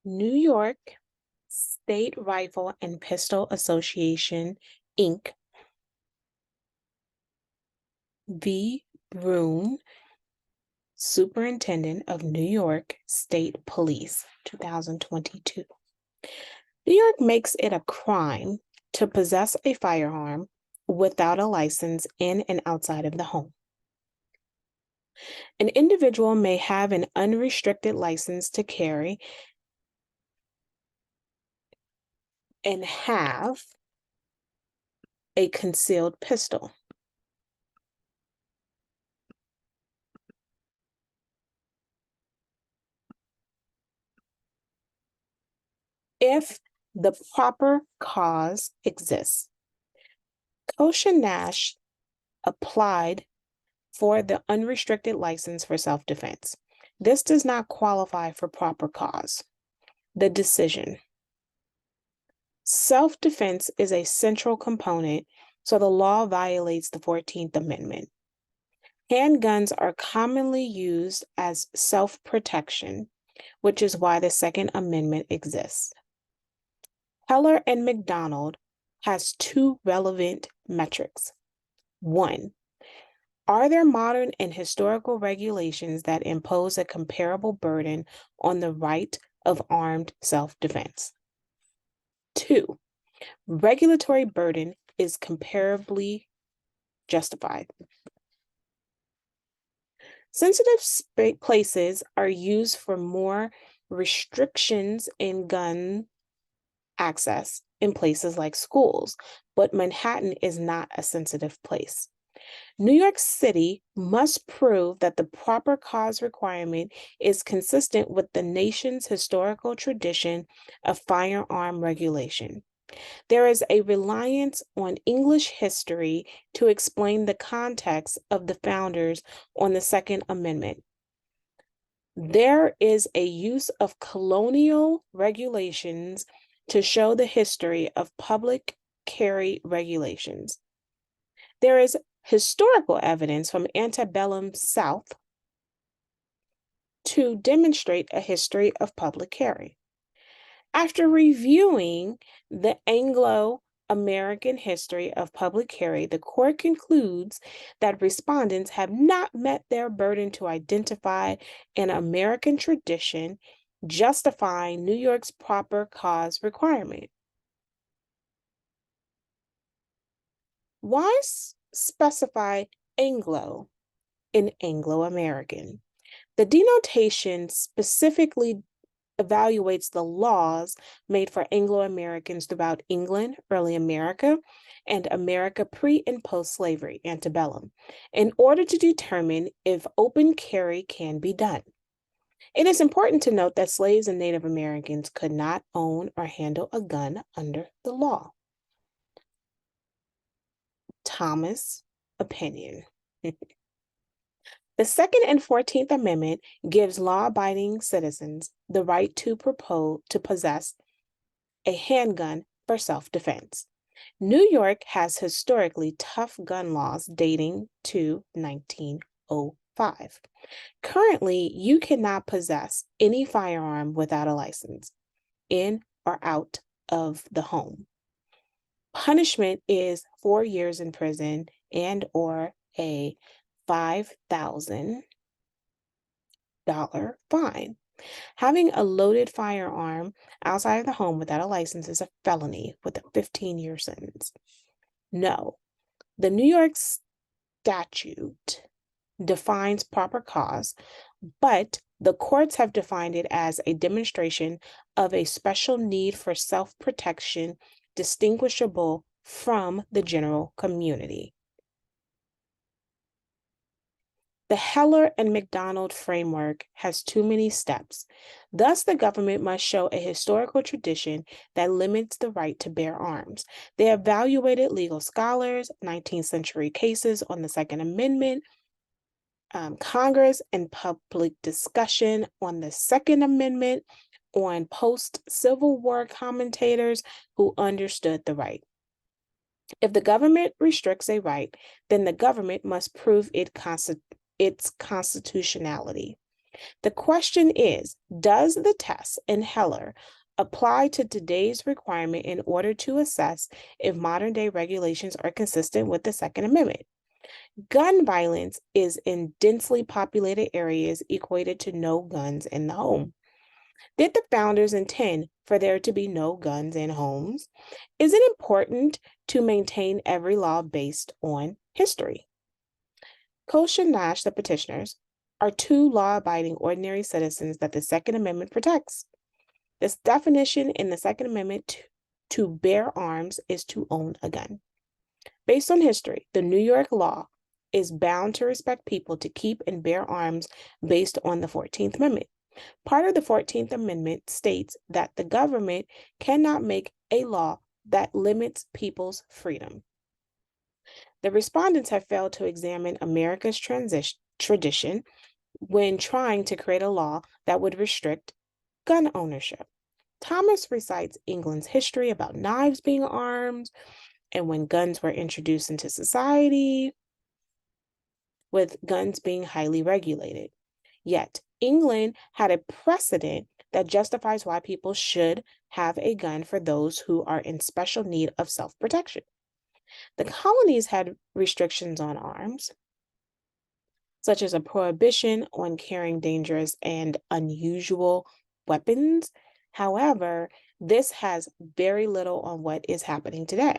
New York State Rifle and Pistol Association, Inc. v. Bruen, Superintendent of New York State Police, 2022. New York makes it a crime to possess a firearm without a license in and outside of the home. An individual may have an unrestricted license to carry and have a concealed pistol. If the proper cause exists. Nash applied for the unrestricted license for self-defense. This does not qualify for proper cause. The decision. Self-defense is a central component, so the law violates the 14th Amendment. Handguns are commonly used as self-protection, which is why the Second Amendment exists. Heller and McDonald has two relevant metrics. 1, are there modern and historical regulations that impose a comparable burden on the right of armed self-defense? 2, regulatory burden is comparably justified. Sensitive places are used for more restrictions in gun access in places like schools, but Manhattan is not a sensitive place. New York City must prove that the proper cause requirement is consistent with the nation's historical tradition of firearm regulation. There is a reliance on English history to explain the context of the founders on the Second Amendment. There is a use of colonial regulations to show the history of public carry regulations. There is historical evidence from antebellum South to demonstrate a history of public carry. After reviewing the Anglo-American history of public carry, the court concludes that respondents have not met their burden to identify an American tradition justifying New York's proper cause requirement. Why specify Anglo in Anglo-American? The denotation specifically evaluates the laws made for Anglo-Americans throughout England, early America, and America pre- and post-slavery, antebellum, in order to determine if open carry can be done. It is important to note that slaves and Native Americans could not own or handle a gun under the law. Thomas' opinion. The Second and 14th Amendment gives law-abiding citizens the right to possess a handgun for self-defense. New York has historically tough gun laws dating to 1905. Currently, you cannot possess any firearm without a license, in or out of the home. Punishment is 4 years in prison and or a $5,000 fine. Having a loaded firearm outside of the home without a license is a felony with a 15-year sentence. No, the New York statute defines proper cause, but the courts have defined it as a demonstration of a special need for self-protection distinguishable from the general community. The Heller and McDonald framework has too many steps. Thus, the government must show a historical tradition that limits the right to bear arms. They evaluated legal scholars, 19th century cases on the Second Amendment, Congress and public discussion on the Second Amendment, on post-Civil War commentators who understood the right. If the government restricts a right, then the government must prove its constitutionality. The question is, does the test in Heller apply to today's requirement in order to assess if modern-day regulations are consistent with the Second Amendment? Gun violence is in densely populated areas equated to no guns in the home. Did the founders intend for there to be no guns in homes? Is it important to maintain every law based on history? Koch and Nash, the petitioners, are two law-abiding ordinary citizens that the Second Amendment protects. This definition in the Second Amendment to bear arms is to own a gun. Based on history, the New York law is bound to respect people to keep and bear arms based on the 14th Amendment. Part of the 14th Amendment states that the government cannot make a law that limits people's freedom. The respondents have failed to examine America's tradition when trying to create a law that would restrict gun ownership. Thomas recites England's history about knives being arms and when guns were introduced into society, with guns being highly regulated. Yet, England had a precedent that justifies why people should have a gun for those who are in special need of self-protection. The colonies had restrictions on arms, such as a prohibition on carrying dangerous and unusual weapons. However, this has very little on what is happening today.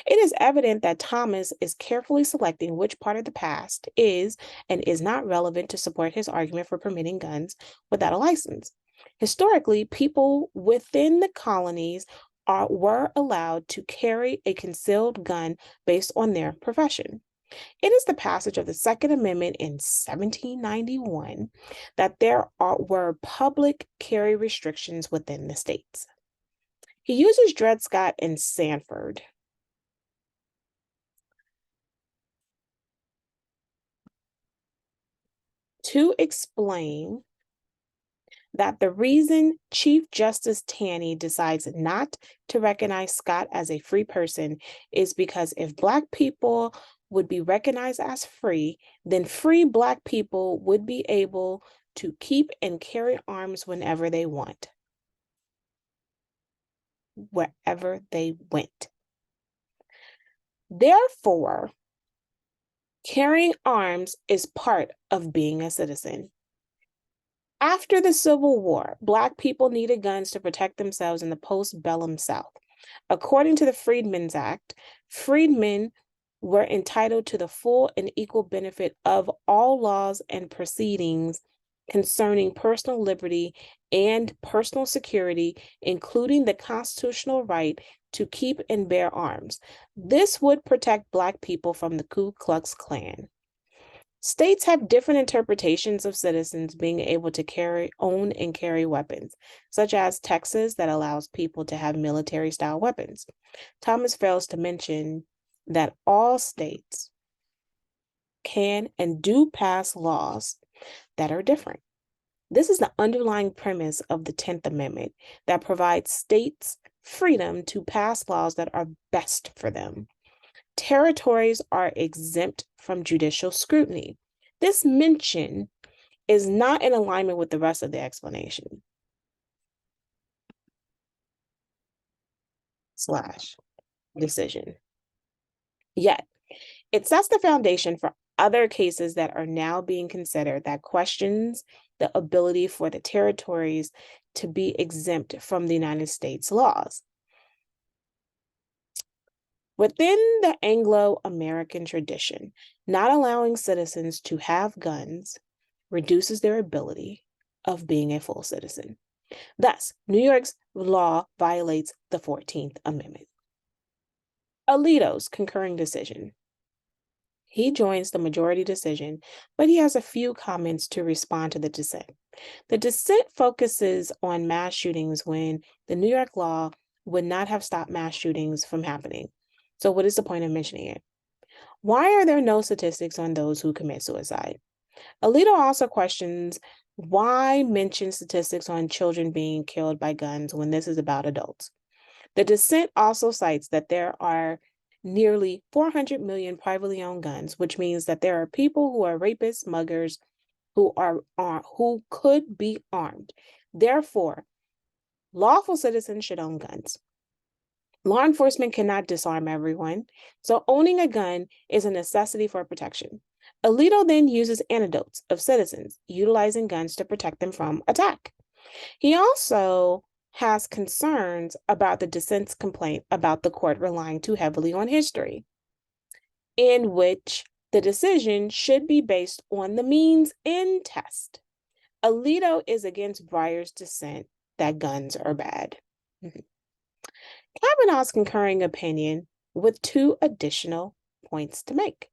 It is evident that Thomas is carefully selecting which part of the past is and is not relevant to support his argument for permitting guns without a license. Historically, people within the colonies were allowed to carry a concealed gun based on their profession. It is the passage of the Second Amendment in 1791 that there were public carry restrictions within the states. He uses Dred Scott and Sanford to explain that the reason Chief Justice Taney decides not to recognize Scott as a free person is because if Black people would be recognized as free, then free Black people would be able to keep and carry arms whenever they want, wherever they went. Therefore, carrying arms is part of being a citizen. After the Civil War, Black people needed guns to protect themselves in the post-bellum South. According to the Freedmen's Act, freedmen were entitled to the full and equal benefit of all laws and proceedings concerning personal liberty and personal security, including the constitutional right to keep and bear arms. This would protect Black people from the Ku Klux Klan. States have different interpretations of citizens being able to own and carry weapons, such as Texas that allows people to have military-style weapons. Thomas fails to mention that all states can and do pass laws that are different. This is the underlying premise of the 10th Amendment that provides states freedom to pass laws that are best for them. Territories are exempt from judicial scrutiny. This mention is not in alignment with the rest of the explanation. / decision. Yet, it sets the foundation for other cases that are now being considered that questions the ability for the territories to be exempt from the United States laws. Within the Anglo-American tradition, not allowing citizens to have guns reduces their ability of being a full citizen. Thus, New York's law violates the 14th Amendment. Alito's concurring decision. He joins the majority decision, but he has a few comments to respond to the dissent. The dissent focuses on mass shootings when the New York law would not have stopped mass shootings from happening. So what is the point of mentioning it? Why are there no statistics on those who commit suicide? Alito also questions why mention statistics on children being killed by guns when this is about adults. The dissent also cites that there are nearly 400 million privately owned guns, which means that there are people who are rapists, muggers, who could be armed. Therefore, lawful citizens should own guns. Law enforcement cannot disarm everyone, so owning a gun is a necessity for protection. Alito then uses anecdotes of citizens utilizing guns to protect them from attack. He also has concerns about the dissent's complaint about the court relying too heavily on history, in which the decision should be based on the means in test. Alito is against Breyer's dissent that guns are bad. Kavanaugh's concurring opinion with two additional points to make.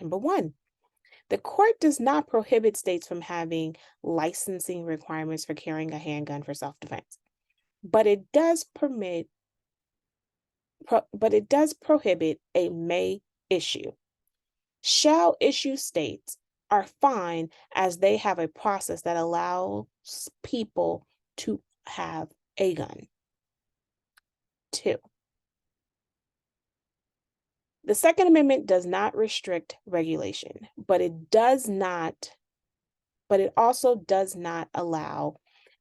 Number one, the court does not prohibit states from having licensing requirements for carrying a handgun for self-defense, but it does prohibit a may issue. Shall issue states are fine as they have a process that allows people to have a gun. 2, the Second Amendment does not restrict regulation, but it also does not allow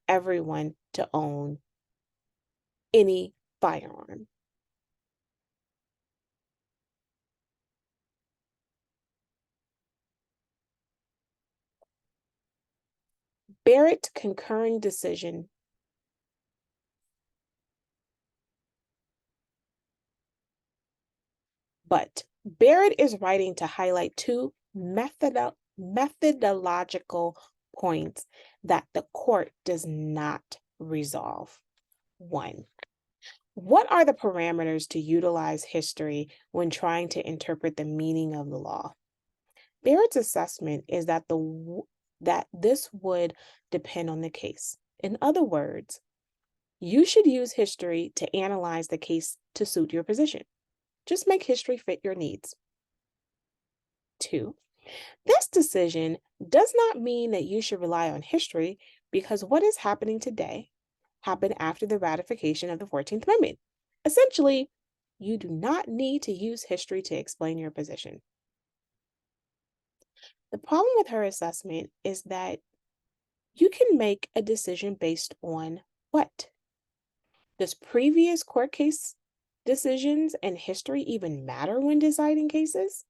everyone to own any firearm. Barrett concurring decision. But Barrett is writing to highlight two methodological points that the court does not resolve. 1, what are the parameters to utilize history when trying to interpret the meaning of the law? Barrett's assessment is that this would depend on the case. In other words, you should use history to analyze the case to suit your position. Just make history fit your needs. 2, this decision does not mean that you should rely on history because what is happening today happened after the ratification of the 14th Amendment. Essentially, you do not need to use history to explain your position. The problem with her assessment is that you can make a decision based on what? Does previous court case decisions and history even matter when deciding cases?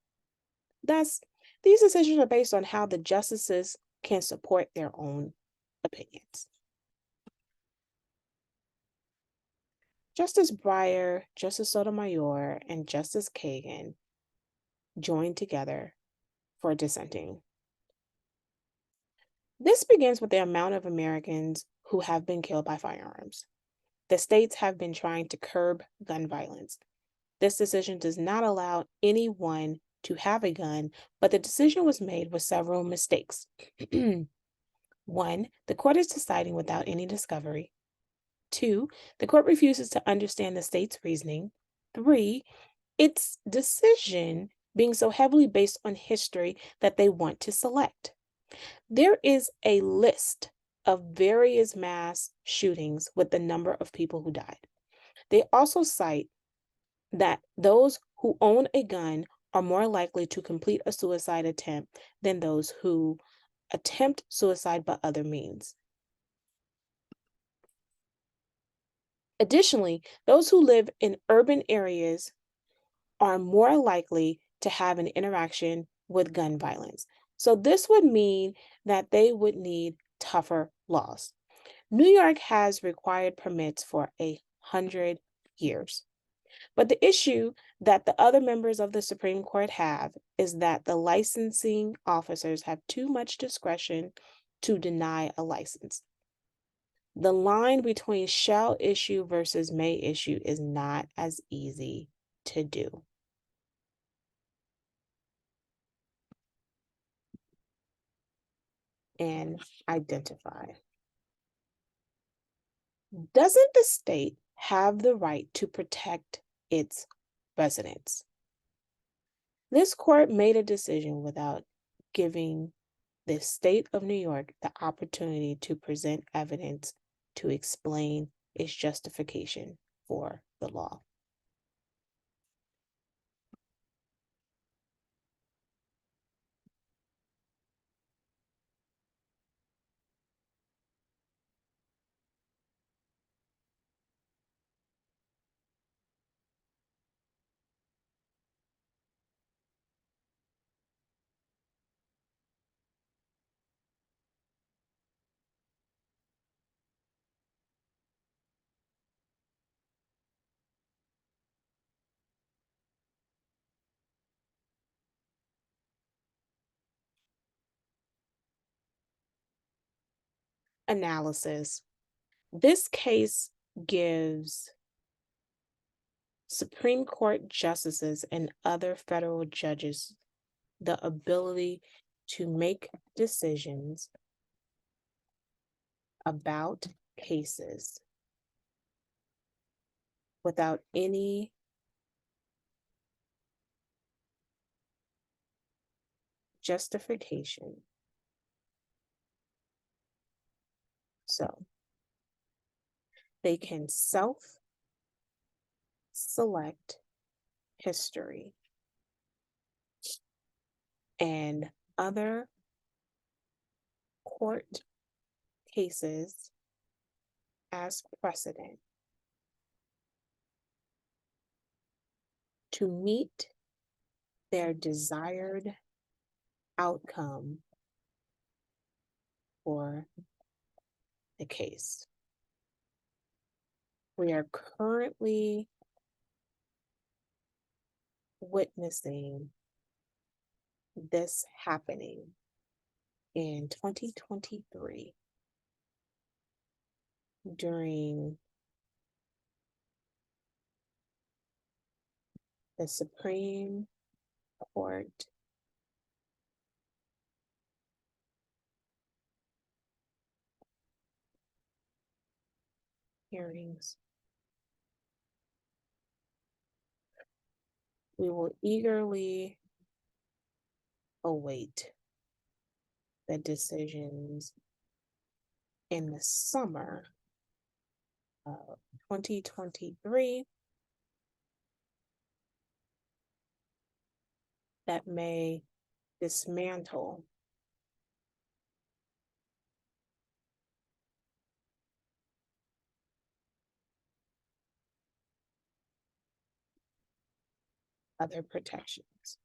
Thus, these decisions are based on how the justices can support their own opinions. Justice Breyer, Justice Sotomayor, and Justice Kagan joined together for dissenting. This begins with the amount of Americans who have been killed by firearms. The states have been trying to curb gun violence. This decision does not allow anyone to have a gun, but the decision was made with several mistakes. 1, the court is deciding without any discovery. 2, the court refuses to understand the state's reasoning. 3, its decision being so heavily based on history that they want to select. There is a list of various mass shootings with the number of people who died. They also cite that those who own a gun are more likely to complete a suicide attempt than those who attempt suicide by other means. Additionally, those who live in urban areas are more likely to have an interaction with gun violence. So this would mean that they would need tougher laws. New York has required permits for 100 years. But the issue that the other members of the Supreme Court have is that the licensing officers have too much discretion to deny a license. The line between shall issue versus may issue is not as easy to do. And identify. Doesn't the state have the right to protect its residents? This court made a decision without giving the state of New York the opportunity to present evidence to explain its justification for the law. analysis. This case gives Supreme Court justices and other federal judges the ability to make decisions about cases without any justification. So they can self-select history and other court cases as precedent to meet their desired outcome for the case. We are currently witnessing this happening in 2023 during the Supreme Court hearings. We will eagerly await the decisions in the summer of 2023 that may dismantle other protections.